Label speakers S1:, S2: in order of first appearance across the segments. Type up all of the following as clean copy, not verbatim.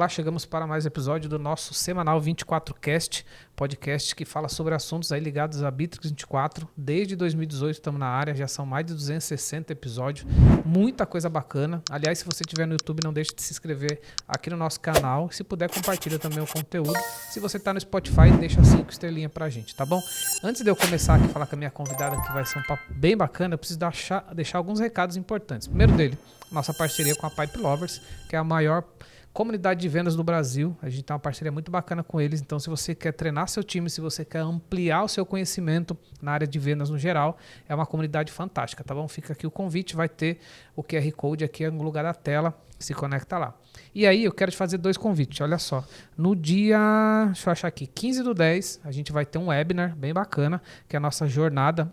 S1: Olá, chegamos para mais um episódio do nosso semanal 24Cast, podcast que fala sobre assuntos aí ligados a Bitrix 24. Desde 2018 estamos na área, já são mais de 260 episódios, muita coisa bacana. Aliás, se você estiver no YouTube, não deixe de se inscrever aqui no nosso canal. Se puder, compartilha também o conteúdo. Se você está no Spotify, deixa 5 estrelinhas pra gente, tá bom? Antes de eu começar aqui a falar com a minha convidada, que vai ser um papo bem bacana, eu preciso deixar alguns recados importantes. Primeiro dele, nossa parceria com a Pipe Lovers, que é a maior comunidade de vendas do Brasil. A gente tem uma parceria muito bacana com eles. Então, se você quer treinar seu time, se você quer ampliar o seu conhecimento na área de vendas no geral, é uma comunidade fantástica, tá bom? Fica aqui o convite, vai ter o QR Code aqui no lugar da tela, se conecta lá. E aí, eu quero te fazer 2 convites, olha só. No dia, deixa eu achar aqui, 15/10, a gente vai ter um webinar bem bacana, que é a nossa jornada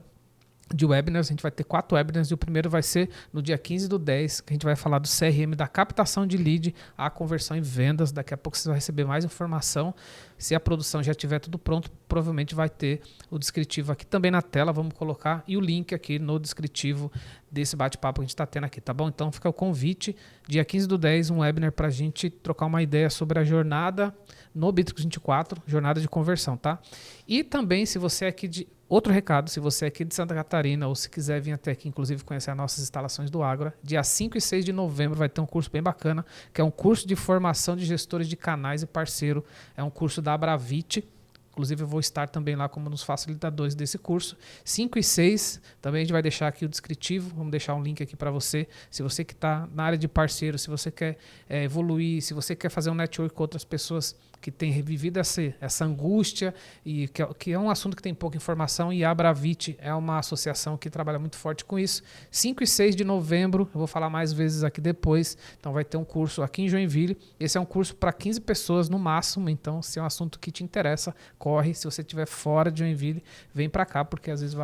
S1: de webinars. A gente vai ter 4 webinars e o primeiro vai ser no dia 15/10, que a gente vai falar do CRM, da captação de lead à conversão em vendas. Daqui a pouco você vai receber mais informação. Se a produção já estiver tudo pronto, provavelmente vai ter o descritivo aqui também na tela, vamos colocar, e o link aqui no descritivo desse bate-papo que a gente está tendo aqui, tá bom? Então fica o convite, dia 15/10, um webinar para a gente trocar uma ideia sobre a jornada no Bitrix 24, jornada de conversão, tá? E também, se você é aqui de... Outro recado, se você é aqui de Santa Catarina ou se quiser vir até aqui, inclusive conhecer as nossas instalações do Ágora, dia 5 e 6 de novembro vai ter um curso bem bacana, que é um curso de formação de gestores de canais e parceiro. É um curso da Abravite. Inclusive, eu vou estar também lá como um dos facilitadores desse curso. 5 e 6, também a gente vai deixar aqui o descritivo, vamos deixar um link aqui para você. Se você que está na área de parceiro, se você quer evoluir, se você quer fazer um network com outras pessoas que têm revivido essa angústia, e que é um assunto que tem pouca informação, e a Abravite é uma associação que trabalha muito forte com isso. 5 e 6 de novembro, eu vou falar mais vezes aqui depois, então vai ter um curso aqui em Joinville. Esse é um curso para 15 pessoas no máximo, então se é um assunto que te interessa, corre. Se você estiver fora de Joinville, vem para cá, porque às vezes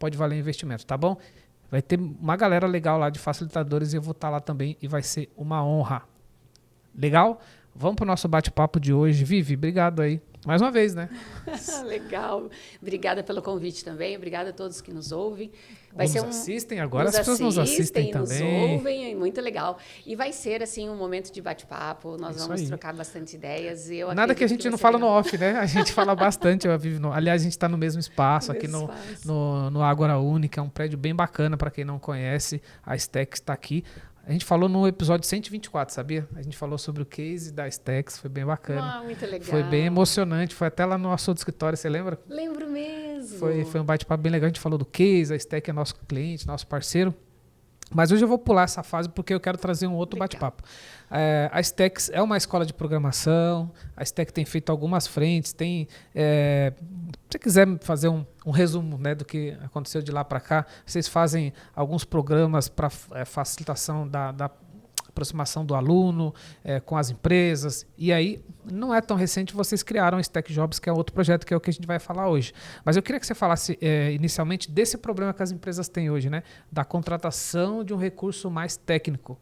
S1: pode valer investimento, tá bom? Vai ter uma galera legal lá de facilitadores e eu vou estar lá também e vai ser uma honra. Legal? Vamos para o nosso bate-papo de hoje. Vivi, obrigado aí. Mais uma vez, né?
S2: Legal. Obrigada pelo convite também. Obrigada a todos que nos ouvem.
S1: Assistem agora, as pessoas nos assistem também.
S2: Nos ouvem, muito legal. E vai ser, assim, um momento de bate-papo. Nós vamos trocar bastante ideias.
S1: Nada que a gente não fala no off, né? A gente fala bastante. Aliás, a gente está no mesmo espaço, aqui no Ágora Única. É um prédio bem bacana, para quem não conhece. A Stex está aqui. A gente falou no episódio 124, sabia? A gente falou sobre o case da Stex, foi bem bacana.
S2: Muito legal.
S1: Foi bem emocionante, foi até lá no nosso escritório, você lembra?
S2: Lembro mesmo.
S1: Foi um bate-papo bem legal, a gente falou do case, a Stex é nosso cliente, nosso parceiro. Mas hoje eu vou pular essa fase porque eu quero trazer um outro bate-papo. A Stex é uma escola de programação, a Stex tem feito algumas frentes, se você quiser fazer um resumo, né, do que aconteceu de lá para cá, vocês fazem alguns programas para facilitação da aproximação do aluno com as empresas, e aí não é tão recente, vocês criaram o Stack Jobs, que é outro projeto, que é o que a gente vai falar hoje. Mas eu queria que você falasse inicialmente desse problema que as empresas têm hoje, né, da contratação de um recurso mais técnico.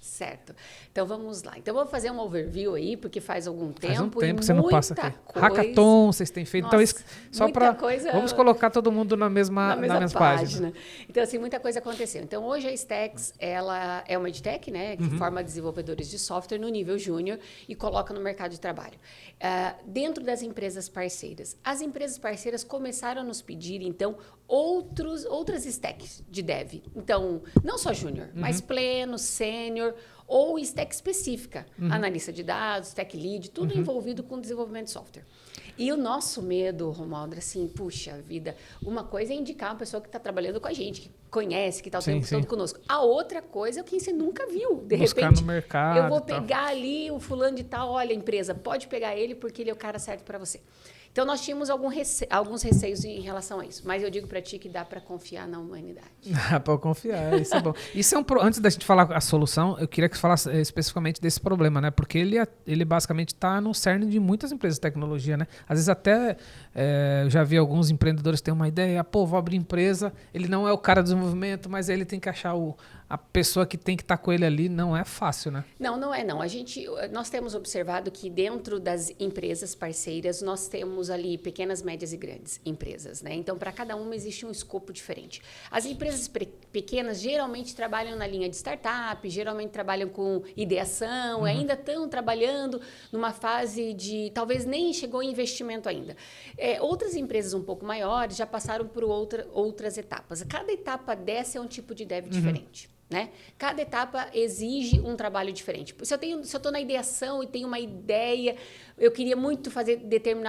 S2: Certo. Então, vamos lá. Então, eu vou fazer um overview aí, porque faz algum tempo.
S1: Faz um tempo que você não passa aqui.
S2: Coisa...
S1: Hackathon, vocês têm feito.
S2: Nossa,
S1: então, só para... Vamos colocar todo mundo na mesma página.
S2: Então, assim, muita coisa aconteceu. Então, hoje a Stex, ela é uma edtech, né? Que forma desenvolvedores de software no nível júnior e coloca no mercado de trabalho. Dentro das empresas parceiras. As empresas parceiras começaram a nos pedir, então, outras stacks de dev. Então, não só júnior, mas pleno, sênior ou stack específica. Analista de dados, tech lead, tudo envolvido com desenvolvimento de software. E o nosso medo, Romualdo, assim, puxa vida, uma coisa é indicar uma pessoa que está trabalhando com a gente, que conhece, que está o tempo todo conosco. A outra coisa é o que você nunca viu. De repente,
S1: no mercado,
S2: eu vou pegar ali o fulano de tal, olha, empresa, pode pegar ele porque ele é o cara certo para você. Então, nós tínhamos alguns receios em relação a isso. Mas eu digo para ti que dá para confiar na humanidade.
S1: Dá para confiar, isso é bom. Antes da gente falar a solução, eu queria que você falasse especificamente desse problema, né? Porque ele basicamente está no cerne de muitas empresas de tecnologia, né? Às vezes até eu já vi alguns empreendedores que têm uma ideia, vou abrir empresa, ele não é o cara do desenvolvimento, mas ele tem que achar a pessoa que tem que estar com ele ali não é fácil, né?
S2: Não, não é não. Nós temos observado que dentro das empresas parceiras, nós temos ali pequenas, médias e grandes empresas, né? Então, para cada uma existe um escopo diferente. As empresas pequenas geralmente trabalham na linha de startup, geralmente trabalham com ideação, ainda estão trabalhando numa fase de... Talvez nem chegou em investimento ainda. Outras empresas um pouco maiores já passaram por outras etapas. Cada etapa dessa é um tipo de dev diferente. Né? Cada etapa exige um trabalho diferente. Se eu estou na ideação e tenho uma ideia, eu queria muito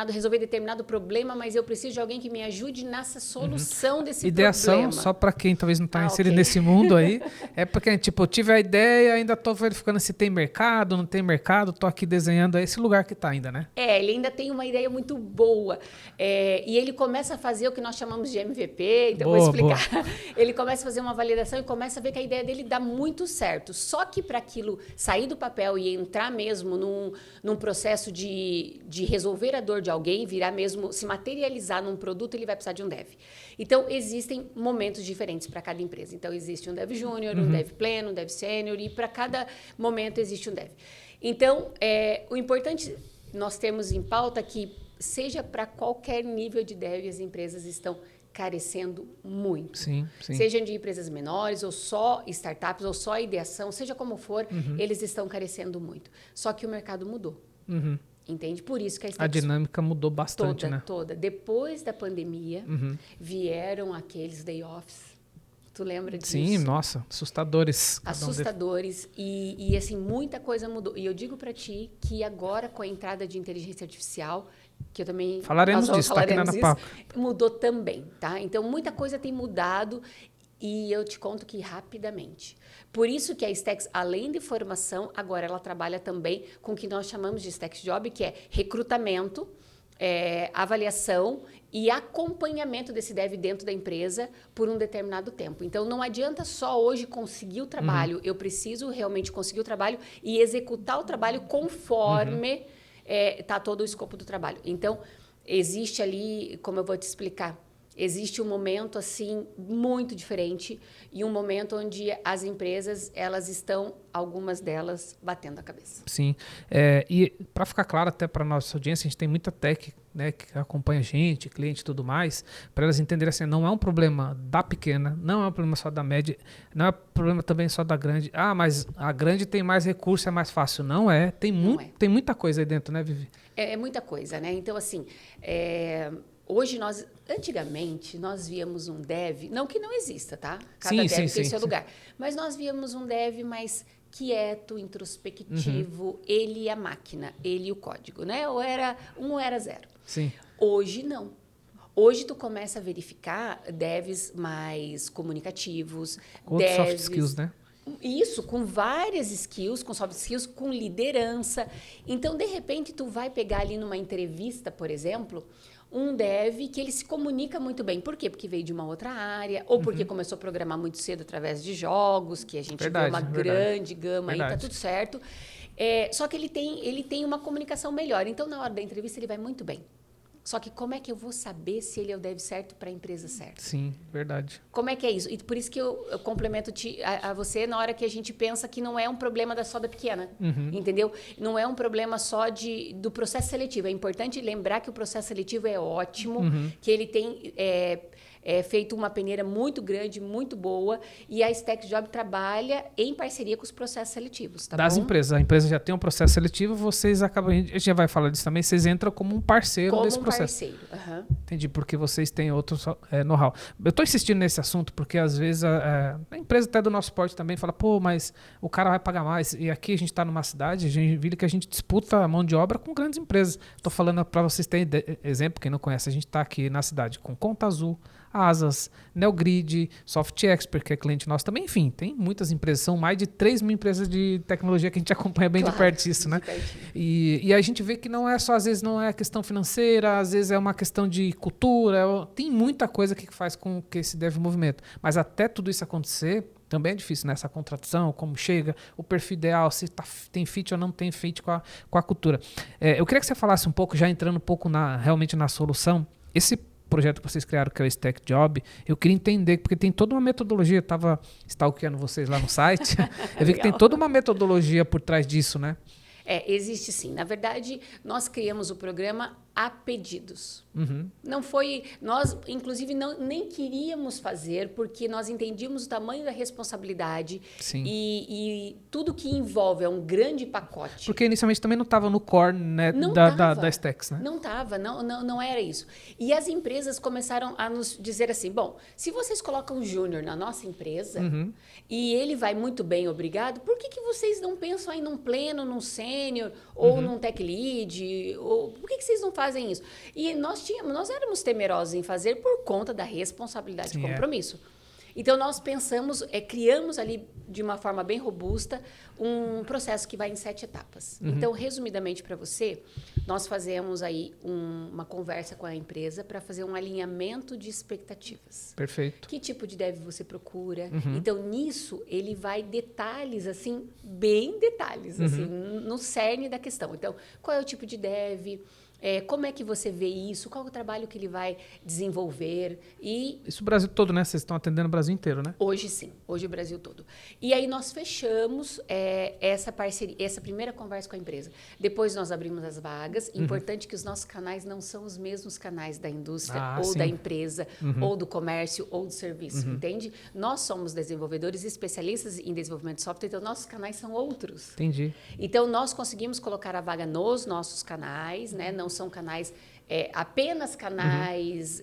S2: resolver determinado problema, mas eu preciso de alguém que me ajude nessa solução desse
S1: ideação,
S2: problema.
S1: Só para quem talvez não está inserido nesse mundo aí, é porque, tipo, eu tive a ideia, ainda estou verificando se tem mercado, não tem mercado, estou aqui desenhando esse lugar que está ainda, né?
S2: Ele ainda tem uma ideia muito boa. E ele começa a fazer o que nós chamamos de MVP, então vou explicar. Ele começa a fazer uma validação e começa a ver que a ideia dele dá muito certo. Só que para aquilo sair do papel e entrar mesmo num processo de resolver a dor de alguém, virar mesmo, se materializar num produto, ele vai precisar de um dev. Então, existem momentos diferentes para cada empresa. Então, existe um dev júnior, um dev pleno, um dev sênior, e para cada momento existe um dev. Então, o importante, nós temos em pauta que, seja para qualquer nível de dev, as empresas estão carecendo muito.
S1: Sim.
S2: Sejam de empresas menores, ou só startups, ou só ideação, seja como for, eles estão carecendo muito. Só que o mercado mudou. Entende? Por isso que
S1: a dinâmica mudou bastante, né?
S2: Toda. Depois da pandemia, vieram aqueles day-offs. Tu lembra disso?
S1: Sim, nossa, assustadores.
S2: Assustadores. E assim, muita coisa mudou. E eu digo para ti que agora, com a entrada de inteligência artificial, que eu também...
S1: Falaremos disso, tá aqui na pauta.
S2: Mudou também, tá? Então, muita coisa tem mudado e eu te conto que rapidamente. Por isso que a Stacks, além de formação, agora ela trabalha também com o que nós chamamos de Stacks Job, que é recrutamento, avaliação e acompanhamento desse dev dentro da empresa por um determinado tempo. Então, não adianta só hoje conseguir o trabalho. Eu preciso realmente conseguir o trabalho e executar o trabalho conforme está todo o escopo do trabalho. Então, existe ali, como eu vou te explicar, existe um momento assim muito diferente e um momento onde as empresas, elas estão, algumas delas, batendo a cabeça.
S1: Sim. E para ficar claro até para nossa audiência, a gente tem muita tech, né, que acompanha a gente, cliente e tudo mais, para elas entenderem assim, não é um problema da pequena, não é um problema só da média, não é um problema também só da grande. Ah, mas a grande tem mais recurso, é mais fácil. Não é. Tem muita coisa aí dentro, né, Vivi?
S2: É muita coisa, né? Então, assim... Hoje, antigamente, nós víamos um dev, não que não exista, tá? Cada dev tem seu lugar. Mas nós víamos um dev mais quieto, introspectivo, ele e a máquina, ele e o código, né? Ou era 1 ou era 0.
S1: Sim.
S2: Hoje, não. Hoje, tu começa a verificar devs mais comunicativos.
S1: Outros soft skills, né?
S2: Isso, com várias skills, com soft skills, com liderança. Então, de repente, tu vai pegar ali numa entrevista, por exemplo... um dev que ele se comunica muito bem. Por quê? Porque veio de uma outra área, ou porque começou a programar muito cedo através de jogos, que a gente vê uma grande gama aí, tá tudo certo. Só que ele tem uma comunicação melhor. Então, na hora da entrevista, ele vai muito bem. Só que como é que eu vou saber se ele é o dev certo para a empresa certa?
S1: Sim, verdade.
S2: Como é que é isso? E por isso que eu complemento a você na hora que a gente pensa que não é um problema só da pequena, entendeu? Não é um problema só do processo seletivo. É importante lembrar que o processo seletivo é ótimo, que ele tem... feito uma peneira muito grande, muito boa, e a Stacks Job trabalha em parceria com os processos seletivos, tá
S1: das
S2: bom?
S1: empresas. A empresa já tem um processo seletivo, vocês acabam... A gente já vai falar disso também, vocês entram como um parceiro desse processo.
S2: Como um parceiro.
S1: Entendi, porque vocês têm outro know-how. Eu estou insistindo nesse assunto porque, às vezes, a empresa até do nosso porte também fala, pô, mas o cara vai pagar mais. E aqui a gente está numa cidade, Joinville, que a gente disputa a mão de obra com grandes empresas. Estou falando para vocês terem exemplo, quem não conhece, a gente está aqui na cidade com Conta Azul, Asas, Neogrid, Soft Expert, que é cliente nosso também. Enfim, tem muitas empresas. São mais de 3 mil empresas de tecnologia que a gente acompanha bem de perto isso, né? E a gente vê que não é só, às vezes, não é questão financeira, às vezes é uma questão de cultura. Tem muita coisa que faz com que se deve movimento. Mas até tudo isso acontecer, também é difícil, né? Essa contratação, como chega, o perfil ideal, se tem fit ou não tem fit com a cultura. Eu queria que você falasse um pouco, já entrando um pouco realmente na solução, esse projeto que vocês criaram, que é o Stack Job, eu queria entender, porque tem toda uma metodologia, eu estava stalkeando vocês lá no site, eu vi que tem toda uma metodologia por trás disso, né?
S2: Existe sim. Na verdade, nós criamos o programa a pedidos. Não foi... Nós, inclusive, nem queríamos fazer, porque nós entendíamos o tamanho da responsabilidade.
S1: Sim.
S2: E tudo que envolve é um grande pacote.
S1: Porque inicialmente também não estava no core, né, da Stacks, né?
S2: Não estava, não era isso. E as empresas começaram a nos dizer assim, bom, se vocês colocam um júnior na nossa empresa e ele vai muito bem, obrigado, por que vocês não pensam aí num pleno, num sênior ou num tech lead? Ou, por que vocês não fazem isso? E nós éramos temerosos em fazer por conta da responsabilidade e compromisso. Então, nós pensamos, criamos ali de uma forma bem robusta um processo que vai em 7 etapas. Então, resumidamente para você, nós fazemos aí uma conversa com a empresa para fazer um alinhamento de expectativas.
S1: Perfeito.
S2: Que tipo de dev você procura? Então, nisso, ele vai detalhes, assim, bem detalhes, assim, no cerne da questão. Então, qual é o tipo de dev? Como é que você vê isso? Qual é o trabalho que ele vai desenvolver?
S1: Isso o Brasil todo, né? Vocês estão atendendo o Brasil inteiro, né?
S2: Hoje sim, hoje o Brasil todo. E aí nós fechamos essa parceria, essa primeira conversa com a empresa. Depois nós abrimos as vagas. Importante que os nossos canais não são os mesmos canais da indústria ou da empresa, ou do comércio, ou do serviço, entende? Nós somos desenvolvedores especialistas em desenvolvimento de software, então nossos canais são outros.
S1: Entendi.
S2: Então nós conseguimos colocar a vaga nos nossos canais, né? Não são canais, apenas canais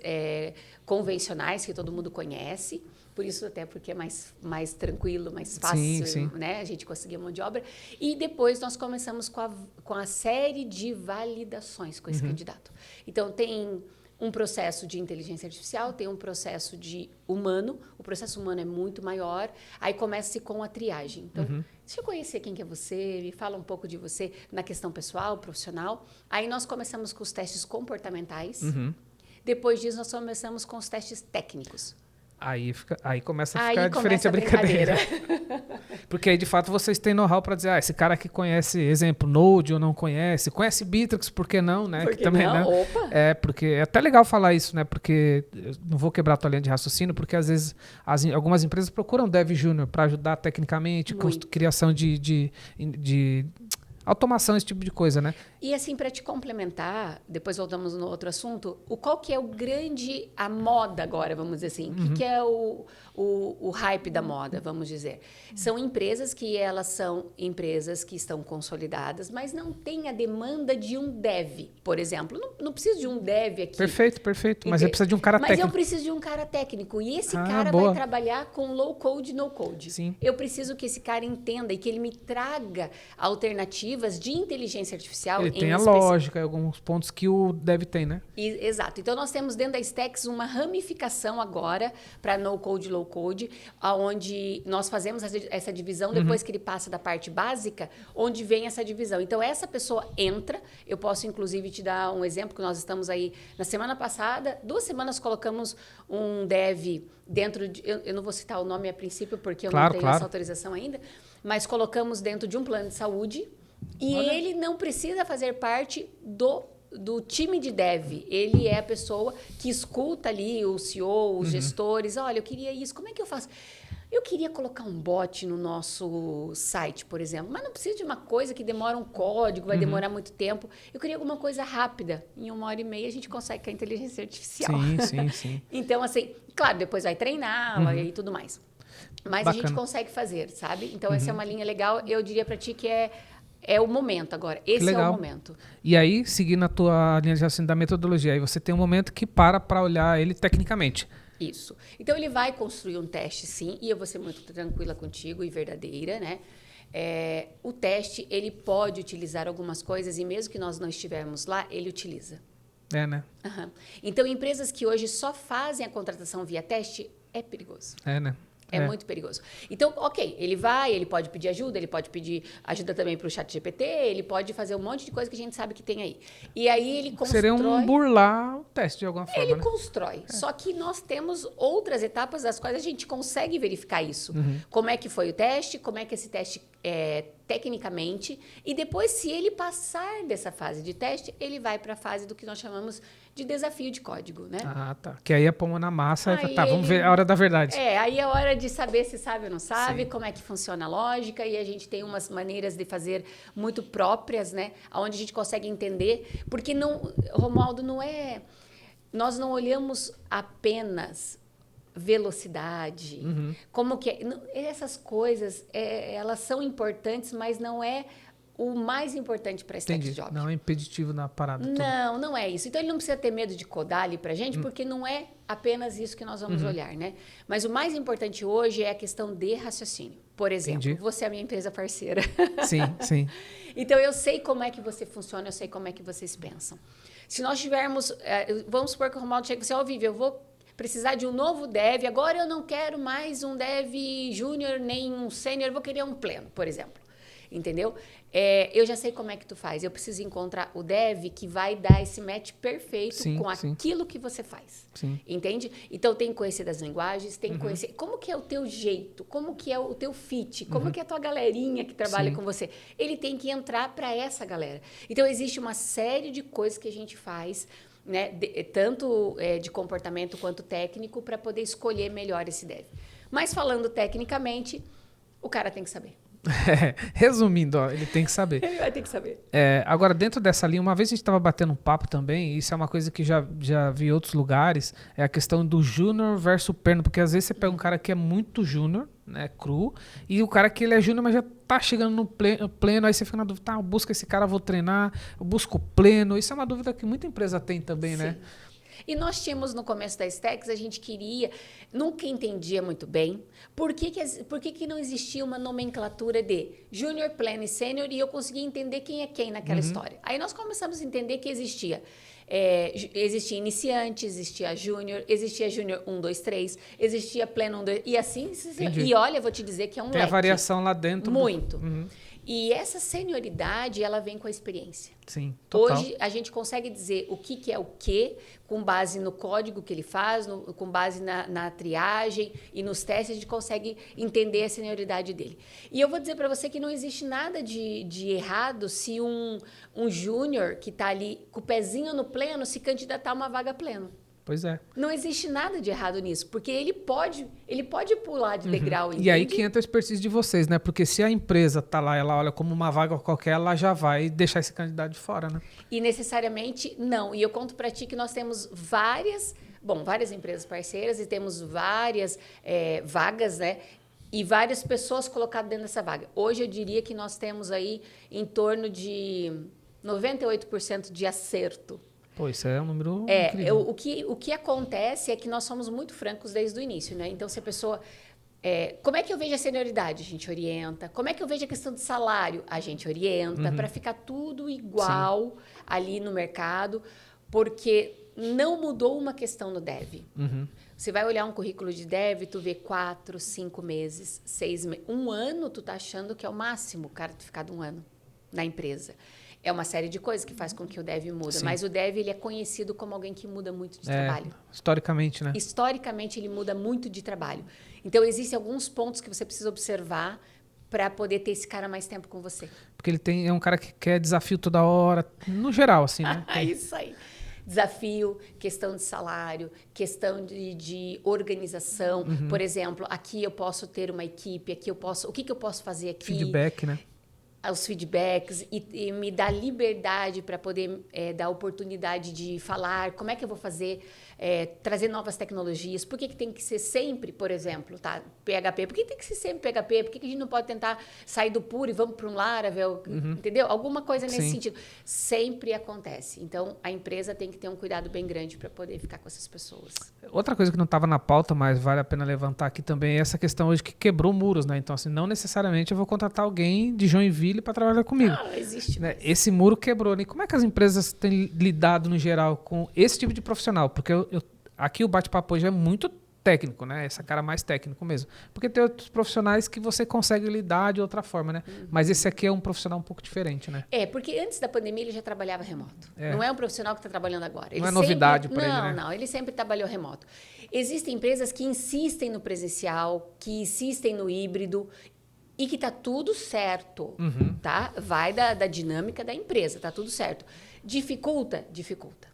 S2: convencionais que todo mundo conhece, por isso até porque é mais tranquilo, mais fácil, né? A gente conseguir a mão de obra. E depois nós começamos com a série de validações com esse candidato. Então, tem um processo de inteligência artificial, tem um processo de humano, o processo humano é muito maior, aí começa-se com a triagem. Então, deixa eu conhecer quem que é você, me fala um pouco de você na questão pessoal, profissional. Aí nós começamos com os testes comportamentais, depois disso nós começamos com os testes técnicos.
S1: Aí começa a ficar diferente a brincadeira. Porque aí, de fato, vocês têm know-how para dizer, esse cara aqui conhece, exemplo, Node ou não conhece Bittrex, por que não, né?
S2: Por que também, não? Né? Opa!
S1: Porque é até legal falar isso, né? Porque eu não vou quebrar a tua linha de raciocínio, porque às vezes algumas empresas procuram dev júnior para ajudar tecnicamente, com criação de automação, esse tipo de coisa, né?
S2: E assim, para te complementar, depois voltamos no outro assunto, qual que é a moda agora, vamos dizer assim? O que é o hype da moda, vamos dizer? São empresas que estão consolidadas, mas não têm a demanda de um dev, por exemplo. Não preciso de um dev aqui.
S1: Perfeito. Mas eu preciso de um cara técnico.
S2: Mas eu preciso de um cara técnico. E esse cara vai trabalhar com low code, no code.
S1: Sim.
S2: Eu preciso que esse cara entenda e que ele me traga alternativas de inteligência artificial.
S1: Ele tem a lógica, alguns pontos que o dev tem, né?
S2: Exato. Então, nós temos dentro da Stacks uma ramificação agora para no-code, low-code, onde nós fazemos essa divisão depois que ele passa da parte básica, onde vem essa divisão. Então, essa pessoa entra, eu posso, inclusive, te dar um exemplo, que nós estamos aí, na semana passada, 2 semanas colocamos um dev dentro de... Eu não vou citar o nome a princípio, porque eu não tenho essa autorização ainda, mas colocamos dentro de um plano de saúde. E ele não precisa fazer parte do time de dev. Ele é a pessoa que escuta ali o CEO, os gestores. Olha, eu queria isso, como é que eu faço? Eu queria colocar um bot no nosso site, por exemplo, mas não precisa de uma coisa que demora um código, vai demorar muito tempo. Eu queria alguma coisa rápida. Em 1h30 a gente consegue com a inteligência artificial.
S1: Sim.
S2: Então, assim, claro, depois vai treiná-la e tudo mais. Mas a gente consegue fazer, sabe? Então, essa é uma linha legal. Eu diria para ti que é o momento agora. Esse é o momento.
S1: E aí, seguindo a tua linha de raciocínio da metodologia, aí você tem um momento que para olhar ele tecnicamente.
S2: Isso. Então, ele vai construir um teste, sim, e eu vou ser muito tranquila contigo e verdadeira, né? O teste, ele pode utilizar algumas coisas e mesmo que nós não estivermos lá, ele utiliza.
S1: Né?
S2: Então, empresas que hoje só fazem a contratação via teste, é perigoso.
S1: Né?
S2: É muito perigoso. Então, ok, ele pode pedir ajuda, ele pode pedir ajuda também para o ChatGPT, ele pode fazer um monte de coisa que a gente sabe que tem aí. E aí ele constrói...
S1: Seria um burlar o teste de alguma forma,
S2: Ele constrói. Só que nós temos outras etapas das quais a gente consegue verificar isso. Como é que foi o teste, como é que esse teste tecnicamente, e depois, se ele passar dessa fase de teste, ele vai para a fase do que nós chamamos de desafio de código, né?
S1: Ah, tá. Que aí é pôr na massa,
S2: Aí
S1: tá, vamos ver a hora da verdade.
S2: Aí é hora de saber se sabe ou não sabe,
S1: Sim.
S2: como é que funciona a lógica, e a gente tem umas maneiras de fazer muito próprias, né? Onde a gente consegue entender, porque não, Romualdo, nós não olhamos apenas velocidade, como que essas coisas, elas são importantes, mas não é o mais importante para esse
S1: Entendi.
S2: job.
S1: Não é impeditivo na parada toda.
S2: Não é isso. Então ele não precisa ter medo de codar ali pra gente, porque não é apenas isso que nós vamos olhar, né? Mas o mais importante hoje é a questão de raciocínio. Por exemplo,
S1: Entendi.
S2: você é a minha empresa parceira.
S1: Sim, sim.
S2: Então eu sei como é que você funciona, eu sei como é que vocês pensam. Se nós tivermos, vamos supor que o Romualdo chega e fala assim, Vivi, eu vou precisar de um novo dev, agora eu não quero mais um dev júnior nem um sênior, eu vou querer um pleno, por exemplo. Entendeu? Eu já sei como é que tu faz. Eu preciso encontrar o dev que vai dar esse match perfeito com aquilo que você faz.
S1: Sim.
S2: Entende? Então, tem que conhecer das linguagens, tem que conhecer como que é o teu jeito, como que é o teu fit, como que é a tua galerinha que trabalha com você. Ele tem que entrar para essa galera. Então, existe uma série de coisas que a gente faz, né, tanto de comportamento quanto técnico, para poder escolher melhor esse dev. Mas, falando tecnicamente, o cara tem que saber.
S1: Resumindo, ó, ele tem que saber.
S2: Ele vai ter que saber.
S1: Agora, dentro dessa linha, uma vez a gente estava batendo um papo também, e isso é uma coisa que já vi em outros lugares, é a questão do júnior versus pleno, porque às vezes você pega um cara que é muito júnior, né, cru, e o cara que ele é júnior, mas já tá chegando no pleno, aí você fica na dúvida, tá, eu busco esse cara, vou treinar, eu busco o pleno, isso é uma dúvida que muita empresa tem também, né?
S2: E nós tínhamos no começo da Stacks, a gente nunca entendia muito bem por que não existia uma nomenclatura de júnior, pleno e sênior, e eu conseguia entender quem é quem naquela história. Aí nós começamos a entender que existia iniciante, existia júnior 1, 2, 3, existia pleno 1, 2, e assim, e olha, eu vou te dizer que é um leque.
S1: Tem a variação lá dentro.
S2: Muito. E essa senioridade, ela vem com a experiência.
S1: Sim, total.
S2: Hoje, a gente consegue dizer o que é o quê, com base no código que ele faz, com base na triagem e nos testes, a gente consegue entender a senioridade dele. E eu vou dizer para você que não existe nada de errado se um júnior que está ali com o pezinho no pleno se candidatar a uma vaga pleno.
S1: Pois é.
S2: Não existe nada de errado nisso, porque ele pode pular de degrau.
S1: E aí que entra a expertise de vocês, né? Porque se a empresa tá lá, ela olha como uma vaga qualquer, ela já vai deixar esse candidato de fora, né?
S2: E necessariamente não. E eu conto para ti que nós temos várias empresas parceiras e temos várias vagas, né? E várias pessoas colocadas dentro dessa vaga. Hoje eu diria que nós temos aí em torno de 98% de acerto.
S1: Pô, isso é um número incrível.
S2: O que acontece é que nós somos muito francos desde o início, né? Então, se a pessoa... como é que eu vejo a senioridade? A gente orienta. Como é que eu vejo a questão de salário? A gente orienta para ficar tudo igual ali no mercado, porque não mudou uma questão no dev. Você vai olhar um currículo de dev, tu vê 4, 5 meses, 6 meses. 1 ano, tu tá achando que é o máximo o cara ter ficado 1 ano na empresa. É uma série de coisas que faz com que o dev muda. Sim. Mas o dev, ele é conhecido como alguém que muda muito de trabalho.
S1: Historicamente, né?
S2: Historicamente, ele muda muito de trabalho. Então, existem alguns pontos que você precisa observar para poder ter esse cara mais tempo com você.
S1: Porque ele é um cara que quer desafio toda hora, no geral, assim, né?
S2: Isso aí. Desafio, questão de salário, questão de organização. Por exemplo, aqui eu posso ter uma equipe, aqui eu posso... O que eu posso fazer aqui?
S1: Feedback, né?
S2: Os feedbacks e me dá liberdade para poder dar oportunidade de falar como é que eu vou fazer, trazer novas tecnologias. Por que tem que ser sempre, por exemplo, tá? PHP? Por que tem que ser sempre PHP? Por que a gente não pode tentar sair do puro e vamos para um Laravel? Entendeu? Alguma coisa nesse sentido. Sempre acontece. Então, a empresa tem que ter um cuidado bem grande para poder ficar com essas pessoas.
S1: Outra coisa que não estava na pauta, mas vale a pena levantar aqui também, é essa questão hoje que quebrou muros, né? Então, assim, não necessariamente eu vou contratar alguém de Joinville para trabalhar comigo.
S2: Não existe.
S1: Né? Esse muro quebrou. Né? Como é que as empresas têm lidado, no geral, com esse tipo de profissional? Porque aqui o bate-papo hoje é muito técnico, né? Essa cara mais técnico mesmo. Porque tem outros profissionais que você consegue lidar de outra forma, né? Mas esse aqui é um profissional um pouco diferente, né?
S2: Porque antes da pandemia ele já trabalhava remoto. Não é um profissional que está trabalhando agora. Ele
S1: não é novidade para ele, né?
S2: Não, ele sempre trabalhou remoto. Existem empresas que insistem no presencial, que insistem no híbrido. e que tá tudo certo, tá? Vai da dinâmica da empresa, tá tudo certo. Dificulta? Dificulta.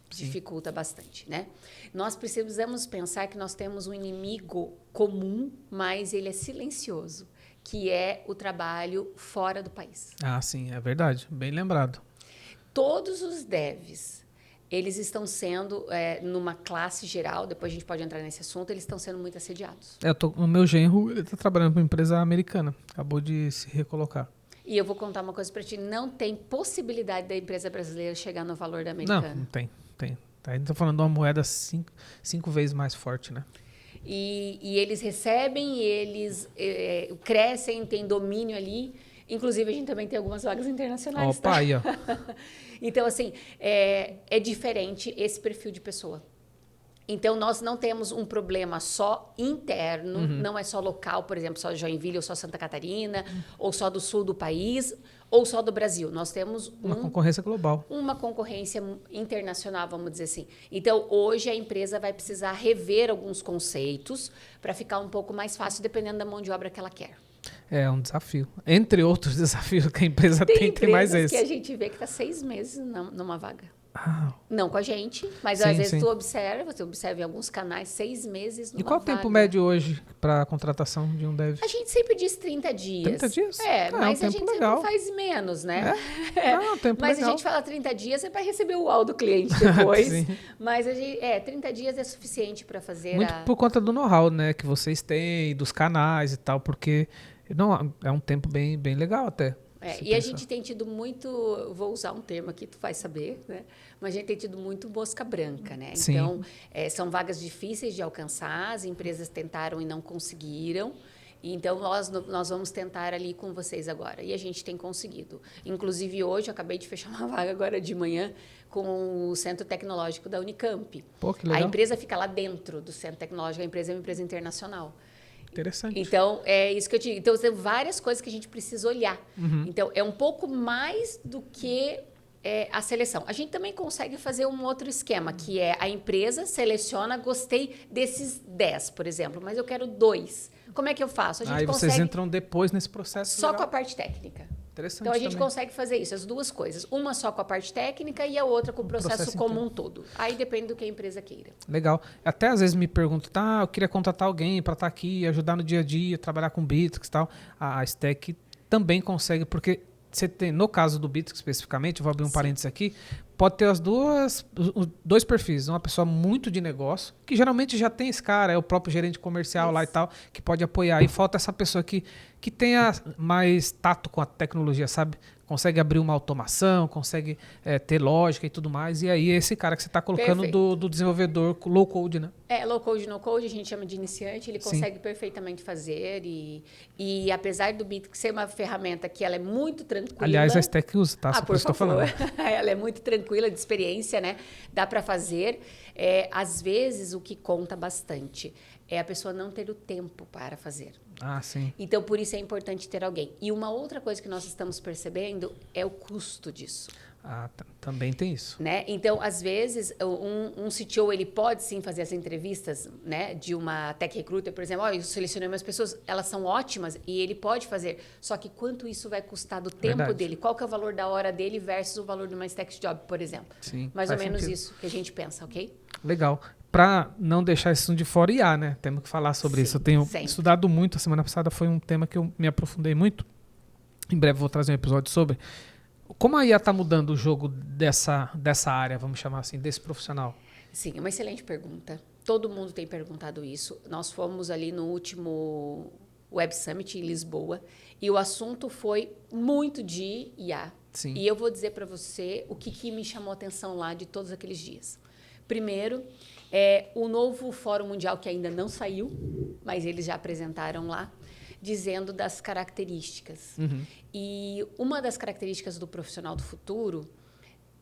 S2: Sim. Dificulta bastante, né? Nós precisamos pensar que nós temos um inimigo comum, mas ele é silencioso, que é o trabalho fora do país.
S1: Ah, sim, é verdade. Bem lembrado.
S2: Todos os devs, eles estão sendo, numa classe geral, depois a gente pode entrar nesse assunto, eles estão sendo muito assediados.
S1: O meu genro, ele está trabalhando para uma empresa americana, acabou de se recolocar.
S2: E eu vou contar uma coisa para ti, não tem possibilidade da empresa brasileira chegar no valor da americana.
S1: Não tem. A gente está falando de uma moeda cinco vezes mais forte, né?
S2: E eles recebem, eles crescem, tem domínio ali. Inclusive, a gente também tem algumas vagas internacionais.
S1: Opa, aí, ó.
S2: Então, assim, é diferente esse perfil de pessoa. Então, nós não temos um problema só interno, não é só local, por exemplo, só Joinville ou só Santa Catarina, ou só do sul do país, ou só do Brasil. Nós temos
S1: uma concorrência global.
S2: Uma concorrência internacional, vamos dizer assim. Então, hoje a empresa vai precisar rever alguns conceitos para ficar um pouco mais fácil, dependendo da mão de obra que ela quer.
S1: É um desafio. Entre outros desafios que a empresa tem mais esse.
S2: Que a gente vê que está 6 meses numa vaga.
S1: Ah.
S2: Não com a gente, mas às vezes tu observa em alguns canais 6 meses numa
S1: E qual
S2: vaga.
S1: o tempo médio hoje para a contratação de um dev?
S2: A gente sempre diz 30 dias.
S1: 30 dias?
S2: Mas
S1: é um
S2: a gente
S1: legal.
S2: sempre faz menos, né?
S1: Um tempo
S2: mas
S1: legal.
S2: A gente fala 30 dias é para receber o UAU do cliente depois.
S1: Sim.
S2: Mas 30 dias é suficiente para fazer
S1: muito por conta do know-how, né, que vocês têm, dos canais e tal, porque não, é um tempo bem legal até.
S2: A gente tem tido muito, vou usar um termo aqui, tu vai saber, né? Mas a gente tem tido muito mosca branca, né?
S1: Sim.
S2: Então, são vagas difíceis de alcançar, as empresas tentaram e não conseguiram. Então, nós vamos tentar ali com vocês agora. E a gente tem conseguido. Inclusive, hoje, eu acabei de fechar uma vaga agora de manhã com o Centro Tecnológico da Unicamp.
S1: Pô, que legal.
S2: A empresa fica lá dentro do Centro Tecnológico, a empresa é uma empresa internacional.
S1: Interessante.
S2: Então, é isso que eu te digo. Então, tem várias coisas que a gente precisa olhar. Então, é um pouco mais do que a seleção. A gente também consegue fazer um outro esquema, que é a empresa seleciona, gostei desses 10, por exemplo, mas eu quero 2. Como é que eu faço? A gente
S1: Aí vocês entram depois nesse processo.
S2: Só legal. Com a parte técnica.
S1: Interessante.
S2: Então, a gente
S1: também.
S2: consegue fazer isso, as duas coisas. Uma só com a parte técnica e a outra com o processo como
S1: inteiro.
S2: um todo. Aí depende do que a empresa queira.
S1: Legal. Até às vezes me perguntam, eu queria contratar alguém para estar aqui, ajudar no dia a dia, trabalhar com Bitrix e tal. A Stack também consegue, porque você tem, no caso do Bitrix especificamente, eu vou abrir um parênteses aqui, pode ter os dois perfis. Uma pessoa muito de negócio, que geralmente já tem esse cara, é o próprio gerente comercial lá e tal, que pode apoiar. E falta essa pessoa que tenha mais tato com a tecnologia, sabe? Consegue abrir uma automação, consegue ter lógica e tudo mais. E aí esse cara que você está colocando do desenvolvedor low code, né?
S2: Low code, no code, a gente chama de iniciante, ele consegue perfeitamente fazer. E apesar do Bitrix ser uma ferramenta que ela é muito tranquila...
S1: Aliás, a Stack usa, tá?
S2: Por favor. Ela é muito tranquila, de experiência, né? Dá para fazer. Às vezes, o que conta bastante é a pessoa não ter o tempo para fazer.
S1: Ah, sim.
S2: Então, por isso é importante ter alguém. E uma outra coisa que nós estamos percebendo é o custo disso.
S1: Ah, também tem isso.
S2: Né? Então, às vezes, um CTO ele pode sim fazer as entrevistas, né, de uma tech recruiter, por exemplo. Eu selecionei umas pessoas, elas são ótimas e ele pode fazer. Só que quanto isso vai custar do tempo dele? Qual que é o valor da hora dele versus o valor de uma Stack Job, por exemplo?
S1: Sim,
S2: mais ou menos isso que a gente pensa, ok?
S1: Legal. Para não deixar isso de fora IA, né? Temos que falar sobre isso. Eu tenho estudado muito. A semana passada foi um tema que eu me aprofundei muito. Em breve vou trazer um episódio sobre. Como a IA está mudando o jogo dessa área, vamos chamar assim, desse profissional?
S2: Sim, é uma excelente pergunta. Todo mundo tem perguntado isso. Nós fomos ali no último Web Summit em Lisboa e o assunto foi muito de IA.
S1: Sim.
S2: E eu vou dizer para você o que me chamou a atenção lá de todos aqueles dias. Primeiro, o novo Fórum Mundial, que ainda não saiu, mas eles já apresentaram lá, dizendo das características. E uma das características do profissional do futuro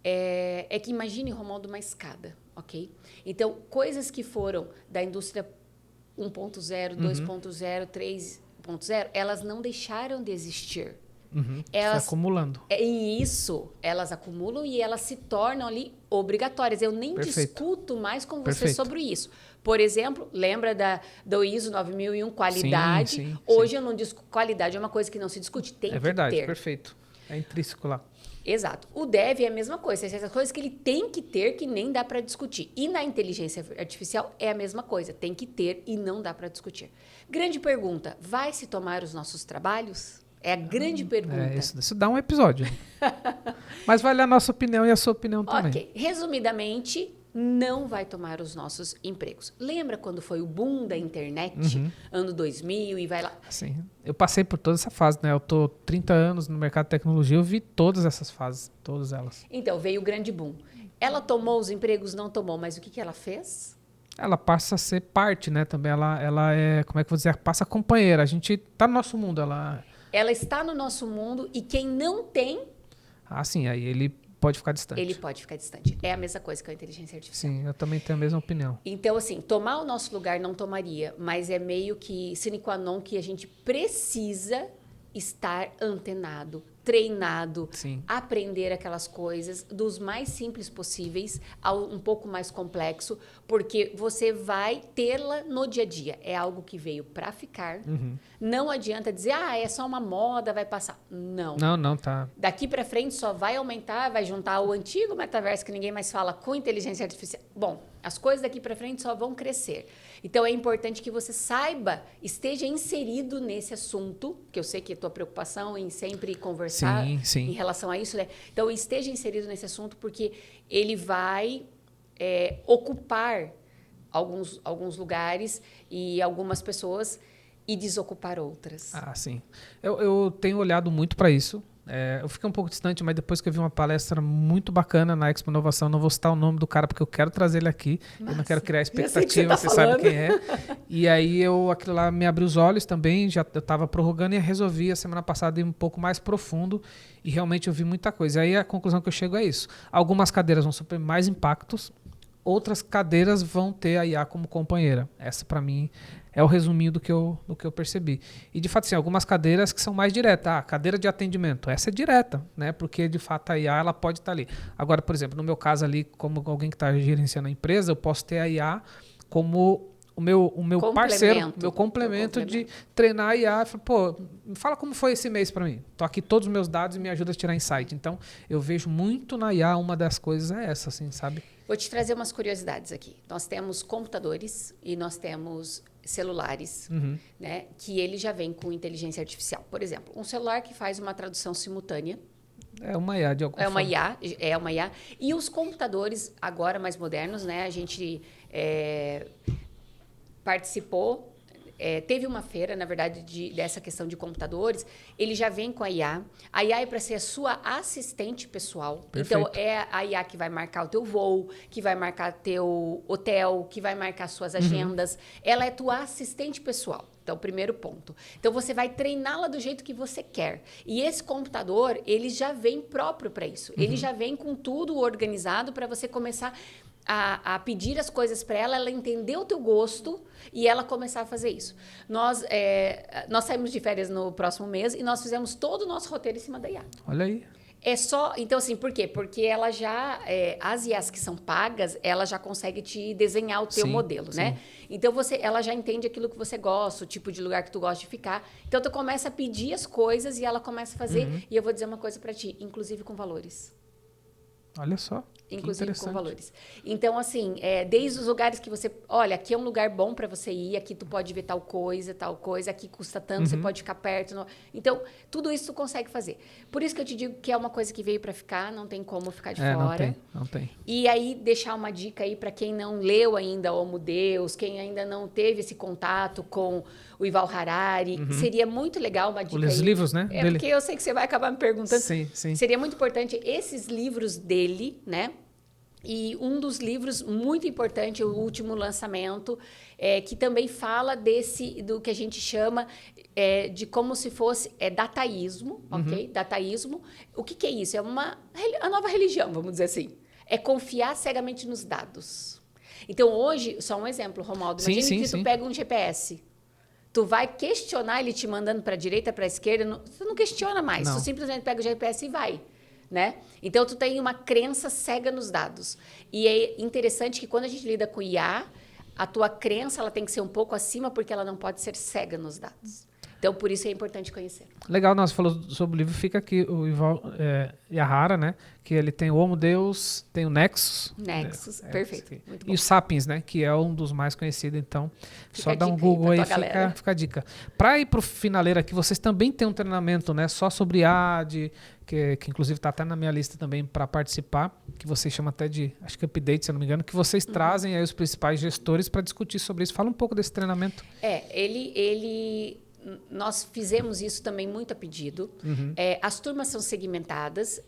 S2: é que imagine, Romualdo, uma escada, ok? Então, coisas que foram da indústria 1.0, 2.0, 3.0, elas não deixaram de existir.
S1: Elas se acumulando.
S2: E isso, elas acumulam e elas se tornam ali obrigatórias. Eu nem discuto mais com você sobre isso. Por exemplo, lembra do ISO 9001, qualidade?
S1: Sim,
S2: Hoje eu não discuto. Qualidade é uma coisa que não se discute, tem que ter.
S1: É verdade, perfeito. É intrínseco lá.
S2: Exato. O dev é a mesma coisa. Essas coisas que ele tem que ter que nem dá para discutir. E na inteligência artificial é a mesma coisa. Tem que ter e não dá para discutir. Grande pergunta. Vai se tomar os nossos trabalhos? É a grande pergunta.
S1: Isso dá um episódio. Mas vale a nossa opinião e a sua opinião também.
S2: Ok. Resumidamente, não vai tomar os nossos empregos. Lembra quando foi o boom da internet? Ano 2000 e vai lá.
S1: Sim. Eu passei por toda essa fase, né? Eu tô 30 anos no mercado de tecnologia, eu vi todas essas fases, todas elas.
S2: Então, veio o grande boom. Ela tomou os empregos? Não tomou, mas o que ela fez?
S1: Ela passa a ser parte, né? Também ela é, como é que eu vou dizer? Passa companheira. A gente tá no nosso mundo,
S2: Ela está no nosso mundo e quem não tem...
S1: sim, aí ele pode ficar distante.
S2: Ele pode ficar distante. É a mesma coisa que a inteligência artificial.
S1: Sim, eu também tenho a mesma opinião.
S2: Então, assim, tomar o nosso lugar não tomaria, mas é meio que sine qua non que a gente precisa estar antenado, treinado, aprender aquelas coisas dos mais simples possíveis ao um pouco mais complexo, porque você vai tê-la no dia a dia. É algo que veio para ficar. Não adianta dizer, é só uma moda, vai passar. Não.
S1: Não, tá.
S2: Daqui para frente só vai aumentar, vai juntar o antigo metaverso que ninguém mais fala com inteligência artificial. Bom, as coisas daqui para frente só vão crescer. Então, é importante que você saiba, esteja inserido nesse assunto, que eu sei que é a tua preocupação em sempre conversar em relação a isso, né? Então, esteja inserido nesse assunto, porque ele vai ocupar alguns lugares e algumas pessoas e desocupar outras.
S1: Sim. Eu tenho olhado muito para isso. Eu fiquei um pouco distante, mas depois que eu vi uma palestra muito bacana na Expo Inovação, não vou citar o nome do cara porque eu quero trazer ele aqui. Eu não quero criar expectativa, você sabe quem é. E aí aquilo lá me abriu os olhos também, eu estava prorrogando e resolvi a semana passada ir um pouco mais profundo e realmente eu vi muita coisa. Aí a conclusão que eu chego é isso. Algumas cadeiras vão sofrer mais impactos, outras cadeiras vão ter a IA como companheira. Essa, para mim, é o resuminho do que eu percebi. E, de fato, sim, algumas cadeiras que são mais diretas. Cadeira de atendimento. Essa é direta, né? Porque, de fato, a IA ela pode estar ali. Agora, por exemplo, no meu caso ali, como alguém que está gerenciando a empresa, eu posso ter a IA como o meu parceiro, meu complemento de treinar a IA. Pô, me fala como foi esse mês para mim. Tô aqui todos os meus dados e me ajuda a tirar insight. Então, eu vejo muito na IA, uma das coisas é essa, assim, sabe?
S2: Vou te trazer umas curiosidades aqui. Nós temos computadores e nós temos celulares, né, que ele já vem com inteligência artificial. Por exemplo, um celular que faz uma tradução simultânea.
S1: É uma IA de alguma forma.
S2: É uma IA. E os computadores, agora mais modernos, né, a gente participou, teve uma feira, na verdade, dessa questão de computadores. Ele já vem com a IA. A IA é para ser a sua assistente pessoal.
S1: Perfeito.
S2: Então, é a IA que vai marcar o teu voo, que vai marcar teu hotel, que vai marcar suas agendas. Ela é tua assistente pessoal. Então, primeiro ponto. Então, você vai treiná-la do jeito que você quer. E esse computador, ele já vem próprio para isso. Ele já vem com tudo organizado para você começar a pedir as coisas para ela entender o teu gosto e ela começar a fazer isso. Nós saímos de férias no próximo mês e nós fizemos todo o nosso roteiro em cima da IA.
S1: Olha aí.
S2: Então, assim, por quê? Porque ela já, as IAs que são pagas, ela já consegue te desenhar o teu modelo, né? Então, ela já entende aquilo que você gosta, o tipo de lugar que tu gosta de ficar. Então, tu começa a pedir as coisas e ela começa a fazer. E eu vou dizer uma coisa para ti, inclusive com valores.
S1: Olha só.
S2: Inclusive com valores. Então, assim, desde os lugares que você... Olha, aqui é um lugar bom para você ir, aqui tu pode ver tal coisa, aqui custa tanto, você pode ficar perto. Então, tudo isso tu consegue fazer. Por isso que eu te digo que é uma coisa que veio para ficar, não tem como ficar de fora.
S1: Não tem.
S2: E aí, deixar uma dica aí para quem não leu ainda Homo Deus, quem ainda não teve esse contato com o Yuval Harari, seria muito legal uma dica
S1: Os livros, né?
S2: Dele. Porque eu sei que você vai acabar me perguntando.
S1: Sim.
S2: Seria muito importante esses livros dele, né? E um dos livros muito importante, o último lançamento, que também fala do que a gente chama de como se fosse dataísmo, ok? Dataísmo. O que é isso? É a nova religião, vamos dizer assim. É confiar cegamente nos dados. Então, hoje, só um exemplo, Romualdo. Imagina que tu pega um GPS. tu vai questionar ele te mandando para a direita, para a esquerda, tu não questiona mais, tu simplesmente pega o GPS e vai. Né? Então, tu tem uma crença cega nos dados. E é interessante que quando a gente lida com IA, a tua crença ela tem que ser um pouco acima, porque ela não pode ser cega nos dados. Então, por isso é importante conhecer.
S1: Legal, nós falamos sobre o livro, fica aqui o Yuval Harari, né? Que ele tem o Homo Deus, tem o Nexus.
S2: Nexus, perfeito. Muito bom.
S1: E o Sapiens, né? Que é um dos mais conhecidos, então só dá um Google aí, fica a dica. Para ir para o finaleiro aqui, vocês também têm um treinamento, né? Só sobre IA, que inclusive está até na minha lista também para participar, que vocês chamam até de, acho que update, se eu não me engano, que vocês trazem aí os principais gestores para discutir sobre isso. Fala um pouco desse treinamento.
S2: Nós fizemos isso também muito a pedido. As turmas são segmentadas.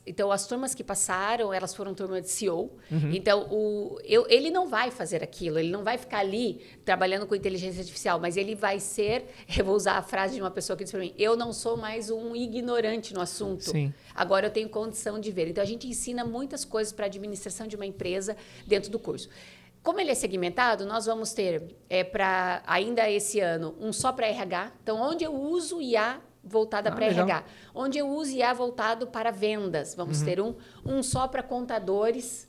S2: Então, as turmas que passaram, elas foram turma de CEO. Então, ele não vai fazer aquilo. Ele não vai ficar ali trabalhando com inteligência artificial, mas ele vai ser... Eu vou usar a frase de uma pessoa que disse para mim, eu não sou mais um ignorante no assunto. Sim. Agora eu tenho condição de ver. Então, a gente ensina muitas coisas para a administração de uma empresa dentro do curso. Como ele é segmentado, nós vamos ter, para ainda esse ano, um só para RH. Então, onde eu uso IA voltada para RH. Onde eu uso IA voltado para vendas. Vamos ter um só para contadores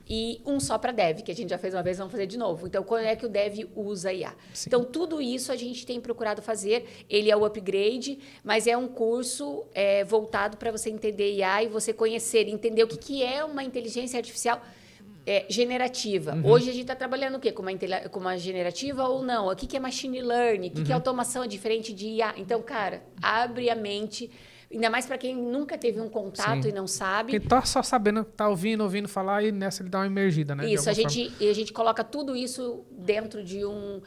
S2: e um só para dev, que a gente já fez uma vez, vamos fazer de novo. Então, quando é que o dev usa IA? Sim. Então, tudo isso a gente tem procurado fazer. Ele é o upgrade, mas é um curso voltado para você entender IA e você conhecer, entender o que é uma inteligência artificial generativa. Hoje a gente está trabalhando o quê? Com uma generativa ou não? O que é machine learning? O que é automação diferente de IA? Então, cara, abre a mente, ainda mais para quem nunca teve um contato e não sabe.
S1: Quem tá só sabendo, tá ouvindo falar e nessa ele dá uma imergida, né?
S2: Isso, a gente coloca tudo isso dentro de um...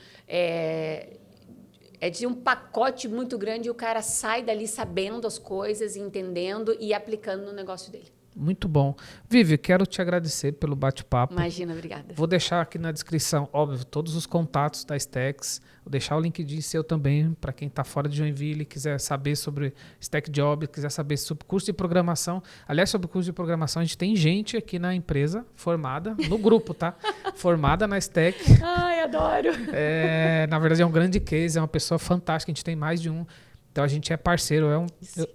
S2: de um pacote muito grande e o cara sai dali sabendo as coisas, entendendo e aplicando no negócio dele.
S1: Muito bom. Vivi, quero te agradecer pelo bate-papo.
S2: Imagina, obrigada.
S1: Vou deixar aqui na descrição, óbvio, todos os contatos da Stacks. Vou deixar o LinkedIn seu também, para quem está fora de Joinville, quiser saber sobre Stack Job, quiser saber sobre curso de programação. Aliás, sobre curso de programação, a gente tem gente aqui na empresa formada, no grupo, tá? Formada na Stack.
S2: Ai, adoro.
S1: Na verdade, é um grande case, é uma pessoa fantástica, a gente tem mais de um. Então a gente é parceiro,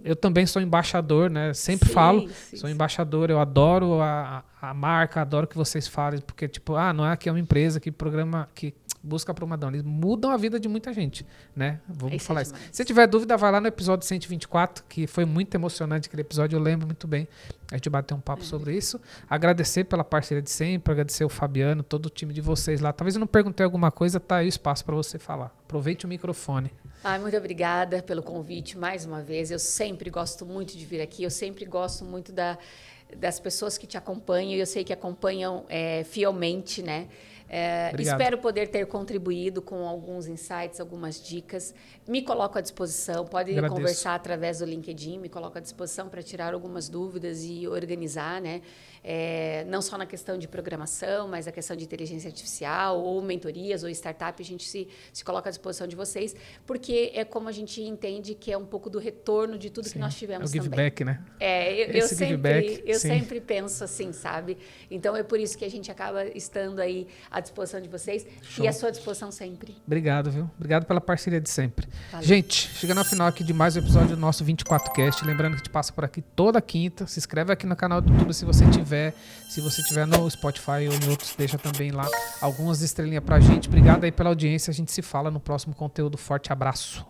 S1: eu também sou embaixador, né? Sempre falo, sou embaixador, eu adoro a marca, adoro que vocês falem, porque tipo, não é que é uma empresa que programa, que busca promadão, eles mudam a vida de muita gente, né? Vamos falar isso. Se tiver dúvida, vai lá no episódio 124, que foi muito emocionante aquele episódio, eu lembro muito bem. A gente bateu um papo sobre isso. Agradecer pela parceria de sempre, agradecer o Fabiano, todo o time de vocês lá. Talvez eu não perguntei alguma coisa, tá aí o espaço para você falar. Aproveite o microfone.
S2: Muito obrigada pelo convite mais uma vez. Eu sempre gosto muito de vir aqui, eu sempre gosto muito das pessoas que te acompanham, e eu sei que acompanham fielmente, né? Espero poder ter contribuído com alguns insights, algumas dicas. Me coloco à disposição, pode conversar através do LinkedIn, me coloco à disposição para tirar algumas dúvidas e organizar, né? Não só na questão de programação, mas a questão de inteligência artificial, ou mentorias, ou startup, a gente se coloca à disposição de vocês, porque é como a gente entende que é um pouco do retorno de tudo que nós tivemos também. É o give back,
S1: né?
S2: Eu sempre penso assim, sabe? Então, é por isso que a gente acaba estando aí à disposição de vocês. Show. E à sua disposição sempre.
S1: Obrigado, viu? Obrigado pela parceria de sempre. Valeu. Gente, chegando ao final aqui de mais um episódio do nosso 24Cast. Lembrando que a gente passa por aqui toda quinta. Se inscreve aqui no canal do YouTube se você tiver no Spotify ou em outros, deixa também lá algumas estrelinhas pra gente. Obrigado aí pela audiência. A gente se fala no próximo conteúdo. Forte abraço.